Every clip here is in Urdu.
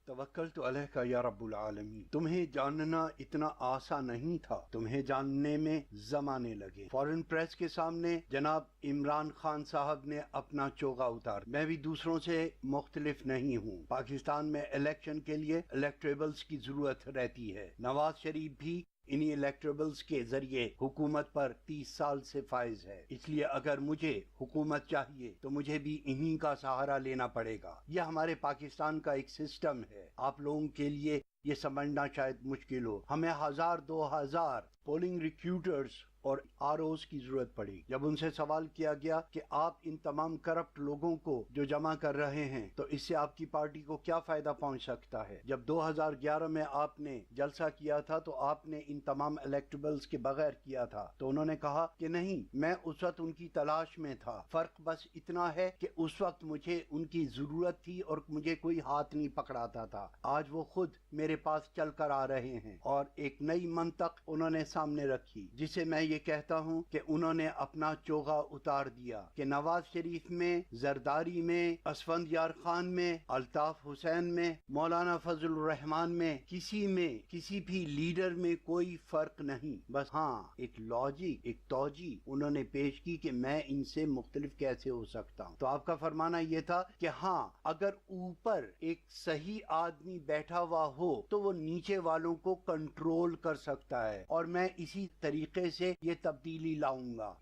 توکلت علیک یا رب العالمین. تمہیں جاننا اتنا آسان نہیں تھا، تمہیں جاننے میں زمانے لگے. فارن پریس کے سامنے جناب عمران خان صاحب نے اپنا چوغا اتار. میں بھی دوسروں سے مختلف نہیں ہوں. پاکستان میں الیکشن کے لیے الیکٹریبلز کی ضرورت رہتی ہے. نواز شریف بھی انہی الیکٹریبلز کے ذریعے حکومت پر 30 سال سے فائز ہے. اس لیے اگر مجھے حکومت چاہیے تو مجھے بھی انہی کا سہارا لینا پڑے گا. یہ ہمارے پاکستان کا ایک سسٹم ہے. آپ لوگوں کے لیے یہ سمجھنا شاید مشکل ہو. ہمیں 1000-2000 پولنگ ریکروٹرز اور ROs کی ضرورت پڑی. جب ان سے سوال کیا گیا کہ آپ ان تمام کرپٹ لوگوں کو جو جمع کر رہے ہیں تو اس سے آپ کی پارٹی کو کیا فائدہ پہنچ سکتا ہے. جب 2011 میں آپ نے جلسہ کیا تھا تو آپ نے ان تمام الیکٹیبلز کے بغیر کیا تھا تو انہوں نے کہا کہ نہیں، میں اس وقت ان کی تلاش میں تھا. فرق بس اتنا ہے کہ اس وقت مجھے ان کی ضرورت تھی اور مجھے کوئی ہاتھ نہیں پکڑاتا تھا. آج وہ خود میرے پاس چل کر آ رہے ہیں اور ایک نئی منطق انہوں نے سامنے رکھی جسے میں یہ کہتا ہوں کہ انہوں نے اپنا چوغا اتار دیا کہ نواز شریف میں، زرداری میں، اسفندیار خان میں، الطاف حسین میں، مولانا فضل الرحمان میں کسی بھی لیڈر میں کوئی فرق نہیں. بس ہاں ایک لاجک، ایک توجہ انہوں نے پیش کی کہ میں ان سے مختلف کیسے ہو سکتا ہوں. تو آپ کا فرمانا یہ تھا کہ ہاں اگر اوپر ایک صحیح آدمی بیٹھا ہوا ہو تو وہ نیچے والوں کو کنٹرول کر سکتا ہے، اور میں اسی طریقے سے یہ تبدیلی لاؤں گا.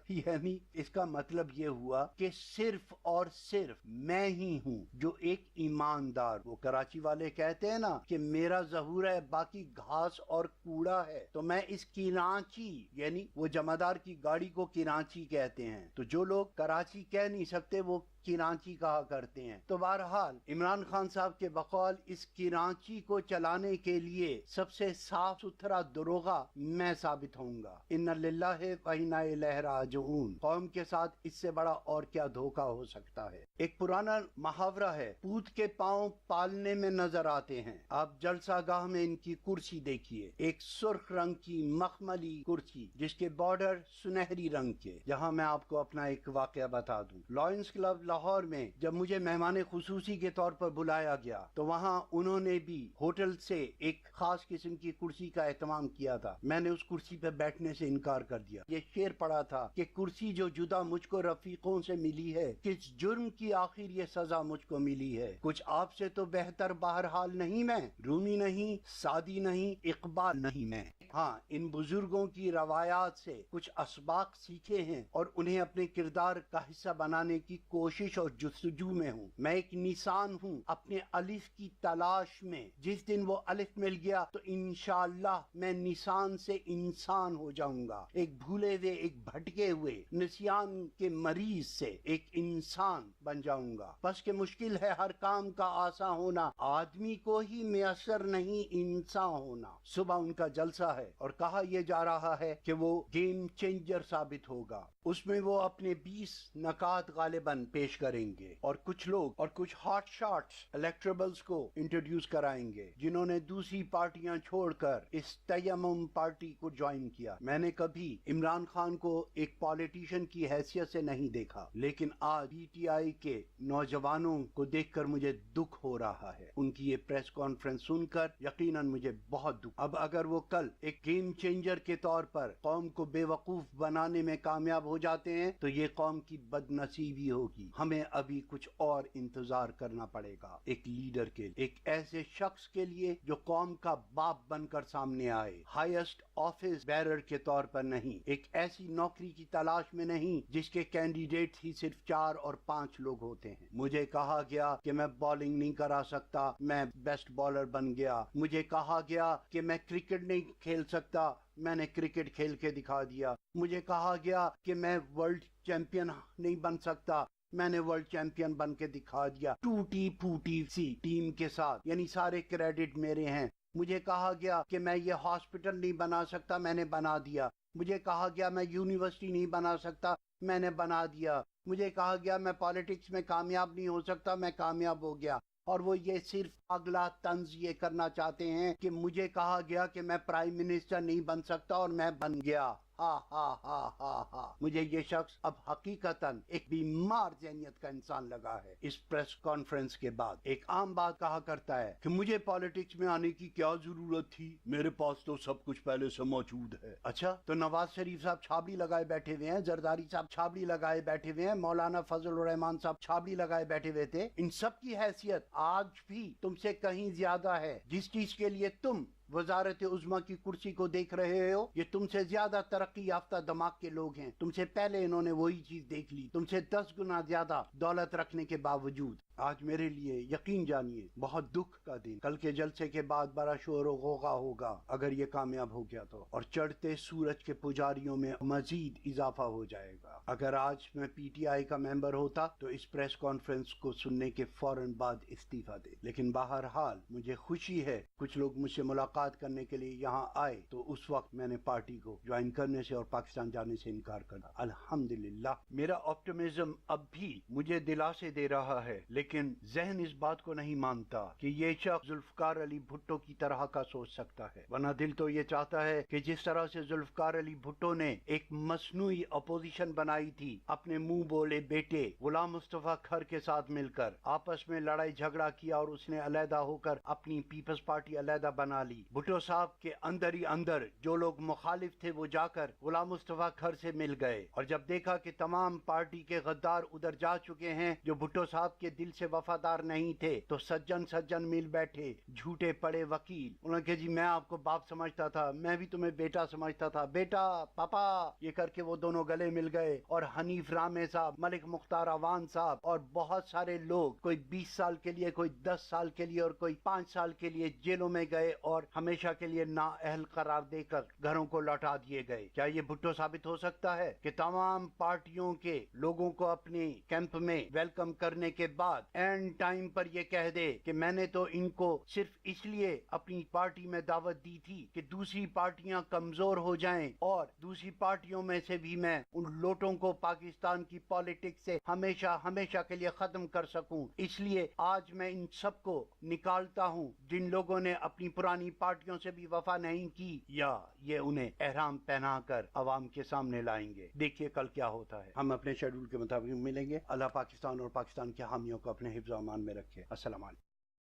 یعنی اس کا مطلب یہ ہوا کہ صرف اور صرف میں ہی ہوں جو ایک ایماندار. وہ کراچی والے کہتے ہیں نا کہ میرا ظہور ہے باقی گھاس اور کوڑا ہے. تو میں اس کراچی، یعنی وہ جمعدار کی گاڑی کو کراچی کہتے ہیں. تو جو لوگ کراچی کہہ نہیں سکتے وہ کراچی کہا کرتے ہیں. تو بہرحال عمران خان صاحب کے بقول اس کراچی کو چلانے کے لیے سب سے صاف ستھرا دروغہ میں ثابت ہوں گا. ان للہ و انا الیہ راجعون. قوم کے ساتھ اس سے بڑا اور کیا دھوکہ ہو سکتا ہے. ایک پرانا محاورہ ہے، پوت کے پاؤں پالنے میں نظر آتے ہیں. آپ جلسہ گاہ میں ان کی کرسی دیکھیے، ایک سرخ رنگ کی مخملی کرسی جس کے بارڈر سنہری رنگ کے. جہاں میں آپ کو اپنا ایک واقعہ بتا دوں. لائنز کلب لاہور میں جب مجھے مہمان خصوصی کے طور پر بلایا گیا تو وہاں انہوں نے بھی ہوٹل سے ایک خاص قسم کی کرسی کا اہتمام کیا تھا. میں نے اس کرسی پہ بیٹھنے سے انکار کر دیا. یہ شعر پڑھا تھا کہ کرسی جو جدا مجھ کو رفیقوں سے ملی ہے، کس جرم کی آخر یہ سزا مجھ کو ملی ہے. کچھ آپ سے تو بہتر بہرحال نہیں میں، رومی نہیں، سعدی نہیں، اقبال نہیں میں. ہاں ان بزرگوں کی روایات سے کچھ اسباق سیکھے ہیں اور انہیں اپنے کردار کا حصہ بنانے کی کوشش اور جستجو میں ہوں. میں ایک نشان ہوں اپنے الف کی تلاش میں. جس دن وہ الف مل گیا تو انشاءاللہ میں نشان سے انسان ہو جاؤں گا. ایک بھولے ہوئے، ایک بھٹکے ہوئے نسیان کے مریض سے ایک انسان بن جاؤں گا. بس کہ مشکل ہے ہر کام کا آسان ہونا، آدمی کو ہی میسر نہیں انسان ہونا. صبح ان کا جلسہ ہے اور کہا یہ جا رہا ہے کہ وہ گیم چینجر ثابت ہوگا. اس میں وہ اپنے 20 نکات غالباً پیش کریں گے اور کچھ لوگ اور کچھ ہاٹ شاٹس الیکٹریبلز کو انٹروڈیوس کرائیں گے جنہوں نے دوسری پارٹیاں چھوڑ کر اس تیمم پارٹی کو جوائن کیا. میں نے کبھی عمران خان کو ایک پالیٹیشین کی حیثیت سے نہیں دیکھا، لیکن آج PTI کے نوجوانوں کو دیکھ کر مجھے دکھ ہو رہا ہے. ان کی یہ پریس کانفرنس سن کر یقیناً مجھے بہت دکھ. اب اگر وہ کل ایک گیم چینجر کے طور پر قوم کو بے وقوف بنانے میں کامیاب ہو جاتے ہیں تو یہ قوم کی بد نصیبی ہوگی. ہمیں ابھی کچھ اور انتظار کرنا پڑے گا ایک لیڈر کے لیے، ایک ایسے شخص کے لیے جو قوم کا باپ بن کر سامنے آئے، ہائیسٹ آفس بیرر کے طور پر نہیں، ایک ایسی نوکری کی تلاش میں نہیں جس کے کینڈیڈیٹ ہی صرف 4 اور 5 لوگ ہوتے ہیں. مجھے کہا گیا کہ میں بالنگ نہیں کرا سکتا، میں بیسٹ بالر بن گیا. مجھے کہا گیا کہ میں کرکٹ نہیں کھیل سکتا، میں نے کرکٹ کھیل کے دکھا دیا. مجھے کہا گیا کہ میں ورلڈ چیمپئن نہیں بن سکتا، میں نے ورلڈ چیمپئن بن کے دکھا دیا ٹوٹی پھوٹی سی ٹیم کے ساتھ، یعنی سارے کریڈٹ میرے ہیں. مجھے کہا گیا کہ میں یہ ہاسپٹل نہیں بنا سکتا، میں نے بنا دیا. مجھے کہا گیا میں یونیورسٹی نہیں بنا سکتا، میں نے بنا دیا. مجھے کہا گیا میں پالیٹکس میں کامیاب نہیں ہو سکتا، میں کامیاب ہو گیا، اور وہ یہ صرف اگلا طنز یہ کرنا چاہتے ہیں کہ مجھے کہا گیا کہ میں پرائم منسٹر نہیں بن سکتا اور میں بن گیا۔ ہا ہا ہا ہا ہا۔ مجھے یہ شخص اب حقیقتاً ایک بیمار ذہنیت کا انسان لگا ہے۔ اس پریس کانفرنس کے بعد ایک عام بات کہا کرتا ہے کہ مجھے پالیٹکس میں آنے کی کیا ضرورت تھی، میرے پاس تو سب کچھ پہلے سے موجود ہے۔ اچھا، تو نواز شریف صاحب چھابڑی لگائے بیٹھے ہوئے ہیں، زرداری صاحب چھابڑی لگائے بیٹھے ہوئے ہیں، مولانا فضل الرحمان صاحب چھابڑی لگائے بیٹھے ہوئے تھے۔ ان سب کی حیثیت آج بھی تم سے کہیں زیادہ ہے۔ جس چیز کے لیے تم وزارت عظمیٰ کی کرسی کو دیکھ رہے ہو، یہ تم سے زیادہ ترقی یافتہ دماغ کے لوگ ہیں، تم سے پہلے انہوں نے وہی چیز دیکھ لی، تم سے 10 گنا زیادہ دولت رکھنے کے باوجود۔ آج میرے لیے یقین جانیے بہت دکھ کا دن، کل کے جلسے کے بعد بڑا شور و غوغا ہوگا اگر یہ کامیاب ہو گیا تو، اور چڑھتے سورج کے پجاریوں میں مزید اضافہ ہو جائے گا۔ اگر آج میں پی ٹی آئی کا ممبر ہوتا تو اس پریس کانفرنس کو سننے کے فوراً بعد استعفیٰ دے، لیکن بہرحال مجھے خوشی ہے کچھ لوگ مجھ سے ملاقات کرنے کے لیے یہاں آئے، تو اس وقت میں نے پارٹی کو جوائن کرنے سے اور پاکستان جانے سے انکار کرا۔ الحمدللہ میرا آپٹمزم اب بھی مجھے دلاسے دے رہا ہے، لیکن ذہن اس بات کو نہیں مانتا کہ یہ شخص ذوالفقار علی بھٹو کی طرح کا سوچ سکتا ہے، ورنہ دل تو یہ چاہتا ہے کہ جس طرح سے ذوالفقار علی بھٹو نے ایک مصنوعی اپوزیشن بنائی تھی اپنے منہ بولے بیٹے غلام مصطفیٰ کھر کے ساتھ مل کر، آپس میں لڑائی جھگڑا کیا اور اس نے علیحدہ ہو کر اپنی پیپلز پارٹی علیحدہ بنا لی۔ بھٹو صاحب کے اندر ہی اندر جو لوگ مخالف تھے وہ جا کر غلام مصطفیٰ کھر سے مل گئے، اور جب دیکھا کہ تمام پارٹی کے غدار ادھر جا چکے ہیں جو بھٹو صاحب کے دل سے وفادار نہیں تھے، تو سجن مل بیٹھے جھوٹے پڑے وکیل، انہوں نے کہا جی میں آپ کو باپ سمجھتا تھا، میں بھی تمہیں بیٹا سمجھتا تھا، بیٹا پاپا، یہ کر کے وہ دونوں گلے مل گئے، اور حنیف رامے صاحب، ملک مختار عوان صاحب اور بہت سارے لوگ، کوئی 20 سال کے لیے، کوئی 10 سال کے لیے اور کوئی 5 سال کے لیے جیلوں میں گئے اور ہمیشہ کے لیے نااہل قرار دے کر گھروں کو لوٹا دیے گئے۔ کیا یہ بھٹو ثابت ہو سکتا ہے کہ تمام پارٹیوں کے لوگوں کو اپنے کیمپ میں ویلکم کرنے کے بعد اینڈ ٹائم پر یہ کہہ دے کہ میں نے تو ان کو صرف اس لیے اپنی پارٹی میں دعوت دی تھی کہ دوسری پارٹیاں کمزور ہو جائیں اور دوسری پارٹیوں میں سے بھی میں ان لوٹوں کو پاکستان کی پالیٹکس سے ہمیشہ کے لیے ختم کر سکوں، اس لیے آج میں ان سب کو نکالتا ہوں جن لوگوں نے اپنی پرانی پارٹیوں سے بھی وفا نہیں کی، یا یہ انہیں احرام پہنا کر عوام کے سامنے لائیں گے۔ دیکھیے کل کیا ہوتا ہے۔ ہم اپنے شیڈول کے مطابق ملیں گے۔ اللہ پاکستان اور پاکستان کے حامیوں کو اپنے حفظ و امان میں رکھے۔ السلام علیکم۔